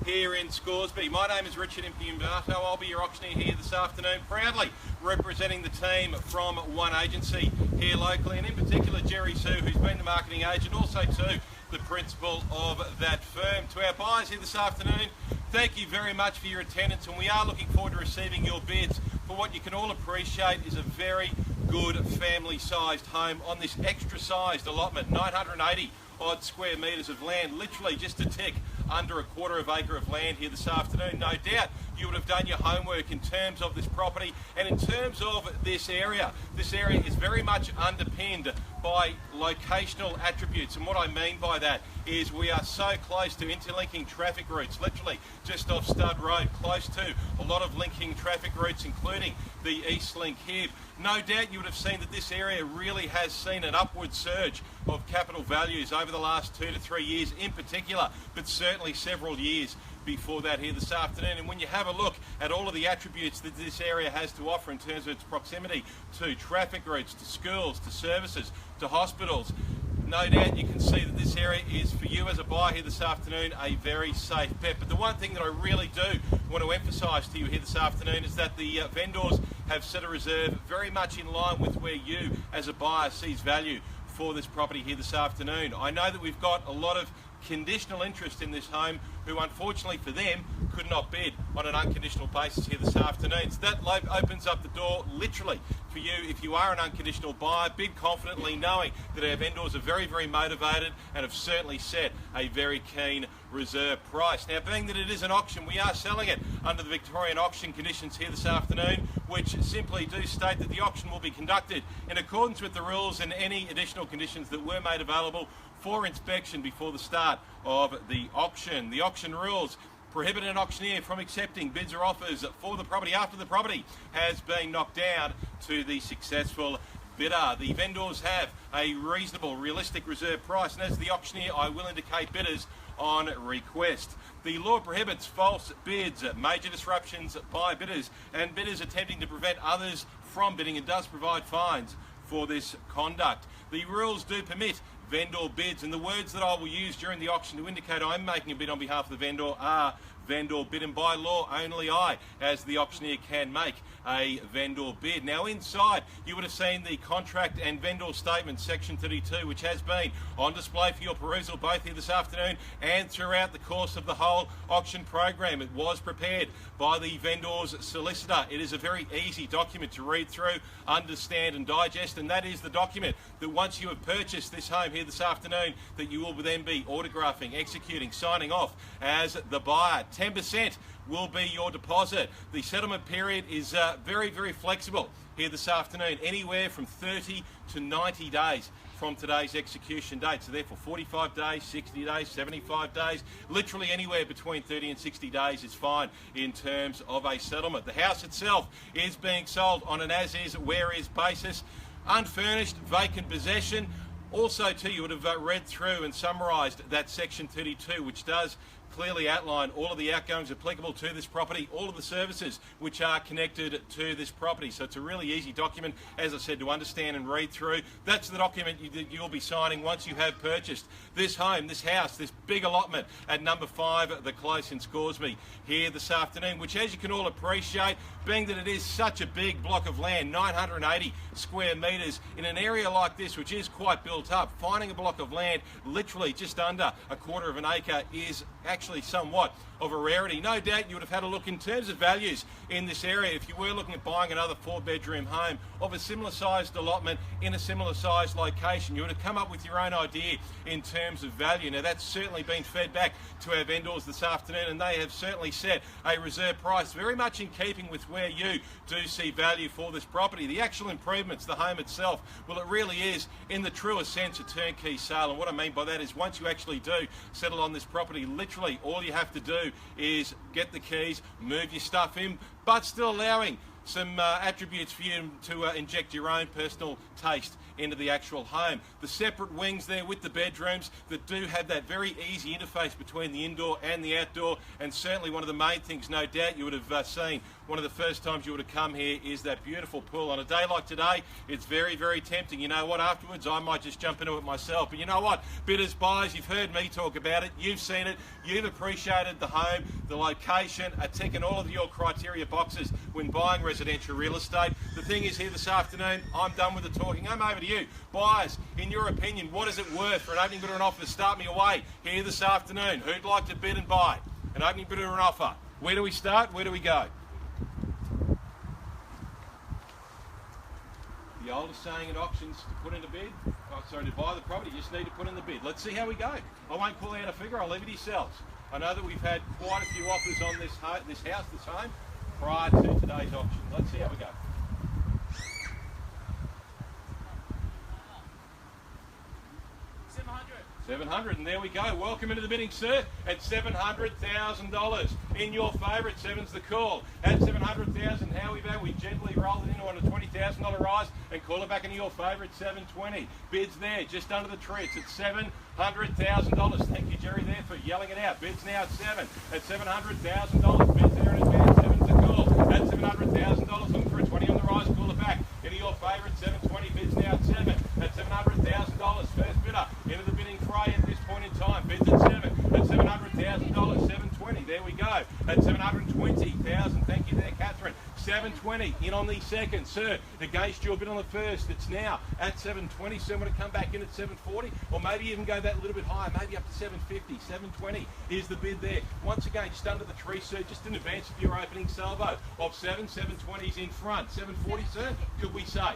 Here in Scoresby. My name is Richard Impiumbato. I'll be your auctioneer here this afternoon, proudly representing the team from One Agency here locally, and in particular Jerry Sue, who's been the marketing agent, also too the principal of that firm. To our buyers here this afternoon, thank you very much for your attendance, and we are looking forward to receiving your bids for what you can all appreciate is a very good family-sized home on this extra-sized allotment, 980 odd square metres of land, literally just a tick under a quarter of acre of land here this afternoon. No doubt you would have done your homework in terms of this property and in terms of this area. This area is very much underpinned by locational attributes, and what I mean by that is we are so close to interlinking traffic routes, literally just off Stud Road, close to a lot of linking traffic routes including the East Link here. No doubt you would have seen that this area really has seen an upward surge of capital values over the last 2 to 3 years in particular, but certainly several years before that here this afternoon. And when you have a look at all of the attributes that this area has to offer in terms of its proximity to traffic routes, to schools, to services, to hospitals, no doubt you can see that this area is, for you as a buyer here this afternoon, a very safe bet. But the one thing that I really do want to emphasise to you here this afternoon is that the vendors have set a reserve very much in line with where you as a buyer sees value for this property here this afternoon. I know that we've got a lot of conditional interest in this home who unfortunately for them could not bid on an unconditional basis here this afternoon. So that opens up the door literally for you if you are an unconditional buyer. Bid confidently knowing that our vendors are very, very motivated and have certainly set a very keen reserve price. Now, being that it is an auction, we are selling it under the Victorian auction conditions here this afternoon, which simply do state that the auction will be conducted in accordance with the rules and any additional conditions that were made available for inspection before the start of the auction. The auction rules prohibit an auctioneer from accepting bids or offers for the property after the property has been knocked down to the successful bidder. The vendors have a reasonable, realistic reserve price, and as the auctioneer, I will indicate bidders on request. The law prohibits false bids, major disruptions by bidders, and bidders attempting to prevent others from bidding, and does provide fines for this conduct. The rules do permit vendor bids, and the words that I will use during the auction to indicate I'm making a bid on behalf of the vendor are vendor bid, and by law only I, as the auctioneer, can make a vendor bid. Now inside you would have seen the contract and vendor statement section 32, which has been on display for your perusal both here this afternoon and throughout the course of the whole auction program. It was prepared by the vendor's solicitor. It is a very easy document to read through, understand and digest, and that is the document that once you have purchased this home here this afternoon that you will then be autographing, executing, signing off as the buyer. 10% will be your deposit. The settlement period is very, very flexible here this afternoon, anywhere from 30 to 90 days from today's execution date. So therefore 45 days, 60 days, 75 days, literally anywhere between 30 and 60 days is fine in terms of a settlement. The house itself is being sold on an as-is, where-is basis, unfurnished, vacant possession. Also too, you would have read through and summarised that section 32, which does clearly outline all of the outgoings applicable to this property, all of the services which are connected to this property. So it's a really easy document, as I said, to understand and read through. That's the document you'll be signing once you have purchased this home, this house, this big allotment at number 5, The Close in Scoresby here this afternoon, which, as you can all appreciate, being that it is such a big block of land, 980 square metres, in an area like this, which is quite built up, finding a block of land literally just under a quarter of an acre is actually somewhat of a rarity. No doubt you would have had a look in terms of values in this area if you were looking at buying another 4-bedroom home of a similar sized allotment in a similar sized location. You would have come up with your own idea in terms of value. Now that's certainly been fed back to our vendors this afternoon, and they have certainly set a reserve price very much in keeping with where you do see value for this property. The actual improvements, the home itself, well, it really is in the truest sense a turnkey sale, and what I mean by that is once you actually do settle on this property, literally all you have to do is get the keys, move your stuff in, but still allowing some attributes for you to inject your own personal taste into the actual home. The separate wings there with the bedrooms that do have that very easy interface between the indoor and the outdoor, and certainly one of the main things, no doubt, you would have seen one of the first times you would have come here is that beautiful pool. On a day like today, it's very, very tempting. You know what, afterwards I might just jump into it myself. But you know what, bidders, buyers, you've heard me talk about it, you've seen it, you've appreciated the home, the location, are ticking all of your criteria boxes when buying residential real estate. The thing is, here this afternoon, I'm done with the talking. I'm over to you. Buyers, in your opinion, what is it worth for an opening bid or an offer to start me away here this afternoon? Who'd like to bid and buy an opening bid or an offer? Where do we start? Where do we go? The oldest saying at auctions, to put in a bid, to buy the property, you just need to put in the bid. Let's see how we go. I won't call out a figure, I'll leave it to yourselves. I know that we've had quite a few offers on this house, this home, prior to today's auction. Let's see how we go. 700, and there we go. Welcome into the bidding, sir, at $700,000. In your favourite, seven's the call. At $700,000, how we've had, we gently rolled it into on a $20,000 rise and call it back into your favourite, $720. Bids there, just under the tree. It's at $700,000. Thank you, Jerry, there for yelling it out. Bids now at $700,000. Bids there in advance, seven's the call. At $700,000, looking for a 20 on the rise, call it back. Into your favourite, 720. Bids now at $700,000. First bidder into the bidding fray at this point in time. Bids at $700,000. $720. There we go. At $720,000. Thank you there, Catherine. $720 in on the second, sir. Against your bid on the first. It's now at $720. Sir, want to come back in at $740, or maybe even go that little bit higher, maybe up to $750. $720 is the bid there. Once again, just under the tree, sir, just in advance of your opening salvo of $720's in front. $740, sir, could we say?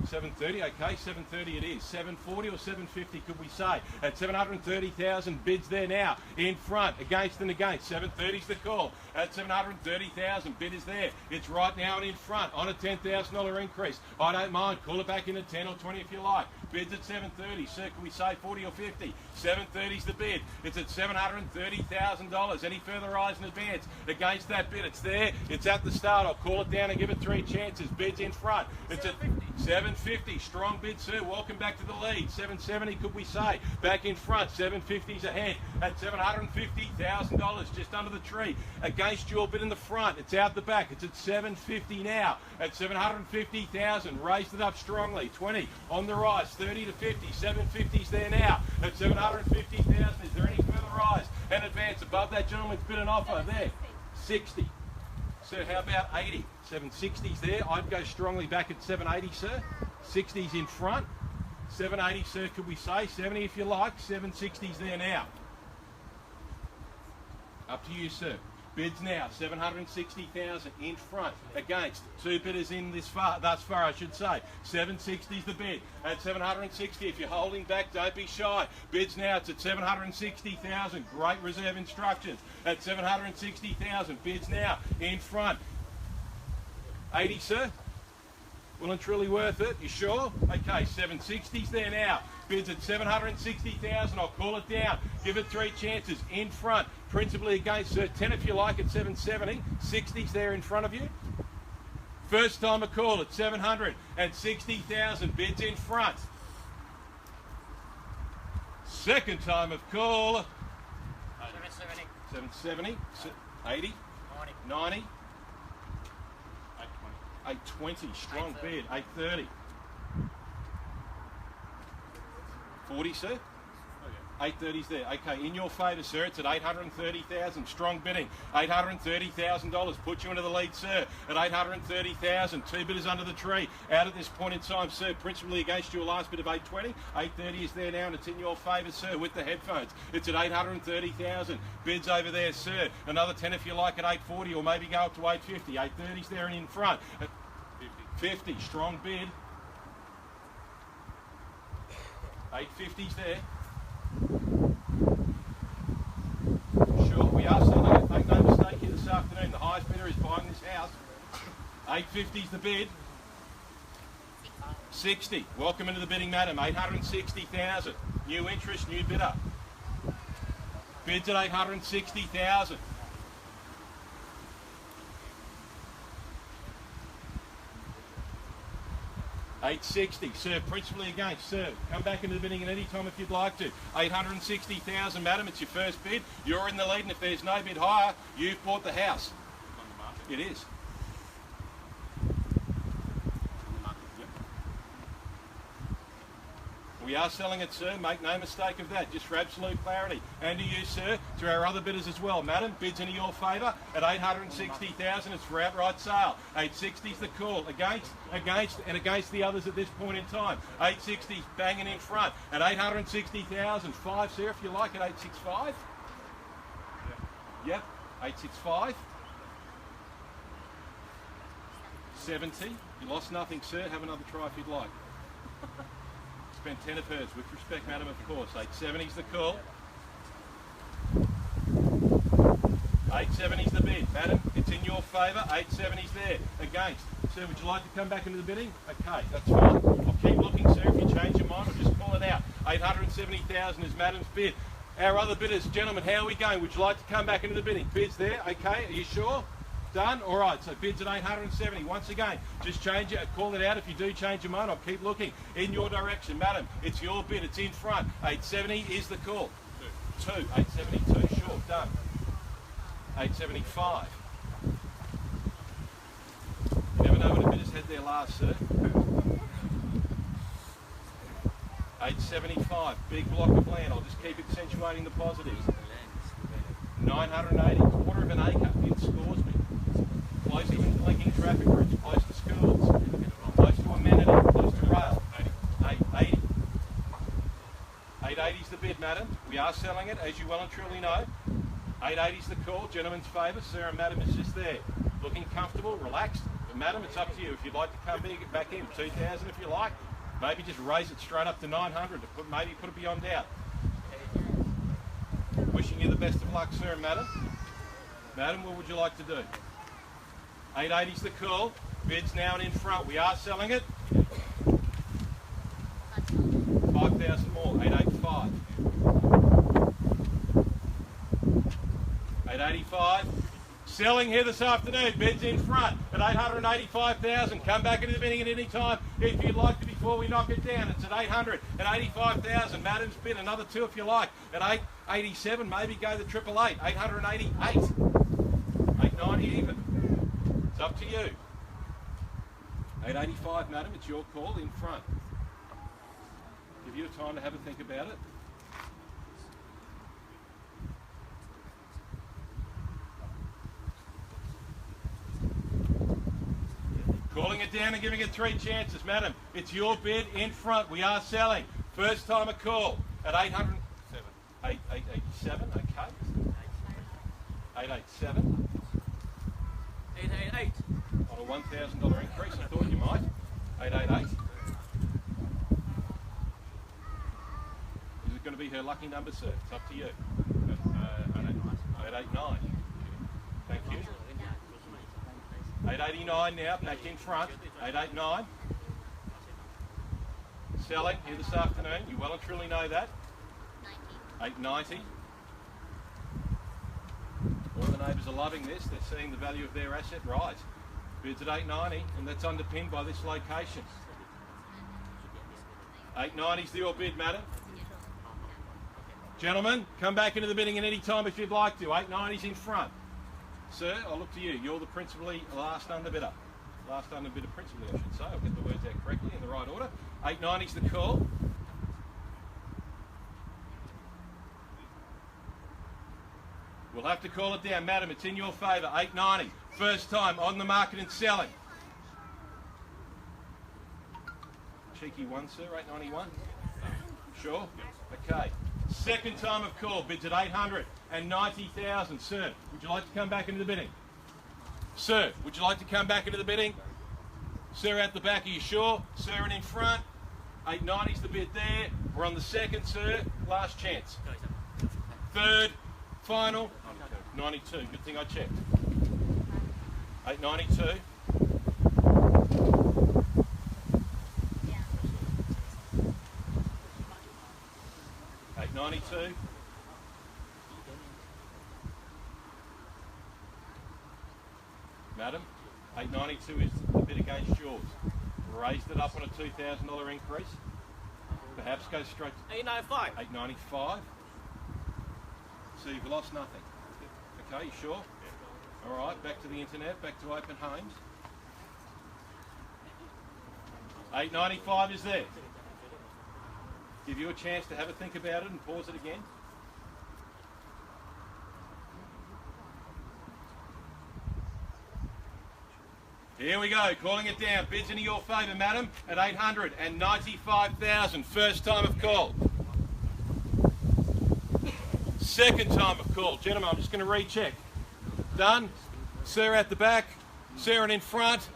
$730, okay, $730 it is. $740 or $750 could we say? At $730,000, bids there now. In front, against and against. $730's the call. At $730,000, bid is there. It's right now and in front on a $10,000 increase. I don't mind, call it back in at 10 or 20 if you like. Bids at $730, sir, can we say 40 or 50? $730's the bid. It's at $730,000. Any further rise in advance against that bid? It's there, it's at the start. I'll call it down and give it 3 chances. Bids in front. It's at $750. Strong bid, sir. Welcome back to the lead. $770, could we say? Back in front. $750's ahead at $750,000, just under the tree. Against your bid in the front. It's out the back. It's at $750 now. At $750,000. Raised it up strongly. 20 on the rise. 30 to 50. $750's there now. At $750,000. Is there any further rise and advance above that gentleman's bid and offer? There. 60. Sir, how about 80? 760's there. I'd go strongly back at 780, sir. 60's in front. 780, sir, could we say? 70 if you like. 760's there now. Up to you, sir. Bids now, $760,000 in front, against 2 bidders in thus far, I should say. 760's the bid. At 760, if you're holding back, don't be shy. Bids now, it's at 760,000. Great reserve instructions. At 760,000, bids now, in front. 80, sir? Well and truly worth it, you sure? Okay, 760's there now. Bids at 760,000, I'll call it down. Give it 3 chances, in front. Principally against, sir, 10 if you like at 770. 60's there in front of you. First time a call at 760,000, bids in front. Second time of call. 770. 80. 90. 820, strong bid. 830. 40, sir? 830's there. Okay, in your favour, sir. It's at 830,000. Strong bidding. $830,000. Put you into the lead, sir. At 830,000. 2 bidders under the tree. Out at this point in time, sir. Principally against your last bid of 820. 830 is there now, and it's in your favour, sir, with the headphones. It's at 830,000. Bids over there, sir. Another 10 if you like at 840, or maybe go up to 850. 830's there and in front. At 50. Strong bid. 850's there. Sure, we are selling it. Make no mistake here this afternoon. The highest bidder is buying this house. 850's the bid. 60. Welcome into the bidding, madam. 860,000. New interest, new bidder. Bids at 860,000. 860, sir, principally against, sir. Come back into the bidding at any time if you'd like to. 860,000, madam, it's your first bid. You're in the lead, and if there's no bid higher, you've bought the house. On the market? It is. We are selling it, sir. Make no mistake of that, just for absolute clarity. And to you, sir, to our other bidders as well. Madam, bids in your favour at 860,000. It's for outright sale. 860 is the call. Against the others at this point in time. 860 banging in front at 860,000. 5, sir, if you like, at 865. Yep, 865. 70. You lost nothing, sir. Have another try if you'd like. Spent 10 of hers, with respect, madam, of course. 870's the call. 870's the bid, madam. It's in your favour. 870's there. Against. Sir, would you like to come back into the bidding? Okay, that's fine. I'll keep looking, sir. If you change your mind, I'll just call it out. 870,000 is madam's bid. Our other bidders, gentlemen, how are we going? Would you like to come back into the bidding? Bids there. Okay, are you sure? Done? All right, so bids at 870. Once again, just change it, call it out. If you do change your mind, I'll keep looking in your direction. Madam, it's your bid, it's in front. 870 is the call. 2. 872, sure, done. 875. You never know when a bidder's had their last, sir. 875, big block of land. I'll just keep accentuating the positives. 980, quarter of an acre in Scoresby. Close to linking traffic routes, close to schools, close to amenity, close to rail. 880. 880 is the bid, madam. We are selling it, as you well and truly know. 880 is the call, gentleman's favour. Sir and madam is just there. Looking comfortable, relaxed. But madam, it's up to you. If you'd like to come back in, 2,000 if you like. Maybe just raise it straight up to 900 to maybe put it beyond doubt. Wishing you the best of luck, sir and madam. Madam, what would you like to do? 880's the call. Bid's now in front. We are selling it. 5,000 more. 885. 885. Selling here this afternoon. Bid's in front at 885,000. Come back into the bidding at any time if you'd like to before we knock it down. It's at 885,000. Madam's bid another 2 if you like. At 887, maybe go the 888. 888. 890 even. It's up to you. 885, madam, it's your call in front. Give you time to have a think about it. Calling it down and giving it 3 chances, madam. It's your bid in front. We are selling. First time a call at 887, okay. 887. 888. On a $1,000 increase, I thought you might. 888. Is it going to be her lucky number, sir? It's up to you. 889. Thank you. 889 now, back in front. 889. Selling here this afternoon. You well and truly know that. 890. All the neighbours are loving this. They're seeing the value of their asset rise. Bids at 890, and that's underpinned by this location. 890's your bid, madam. Gentlemen, come back into the bidding at any time if you'd like to. 890's in front. Sir, I'll look to you. You're the principally last underbidder. Last underbidder principally, I should say. I'll get the words out correctly in the right order. 890's the call. We'll have to call it down. Madam, it's in your favour. 890. First time on the market and selling. Cheeky one, sir. 891. Sure? Okay. Second time of call. Bids at 890,000. Sir, would you like to come back into the bidding? Sir, would you like to come back into the bidding? Sir, out the back, are you sure? Sir, and in front. 890's the bid there. We're on the second, sir. Last chance. Third. Final. 92. Good thing I checked. 892. Yeah. 892. Madam, 892 is the bid against yours. raised it up on a $2,000 increase. Perhaps go straight to 895. $895. So you've lost nothing. Okay, you sure? All right, back to the internet, back to Open Homes. $895 is there. Give you a chance to have a think about it and pause it again. Here we go, calling it down. Bids into your favour, madam, at $895,000. First time of call. Second time of call. Gentlemen, I'm just going to recheck. Done. Sir at the back. Sir in front.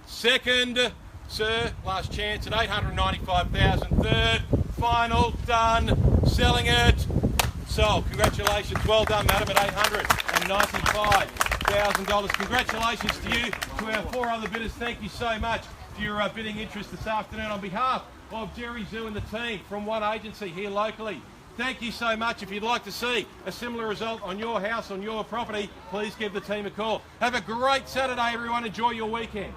Second. Sir, last chance at $895,000. Third. Final. Done. Selling it. Sold. Congratulations. Well done, madam, at $895,000. Congratulations to you, to our 4 other bidders. Thank you so much for your bidding interest this afternoon on behalf of Jerry Zoo and the team from One Agency here locally. Thank you so much. If you'd like to see a similar result on your house, on your property, please give the team a call. Have a great Saturday, everyone. Enjoy your weekend.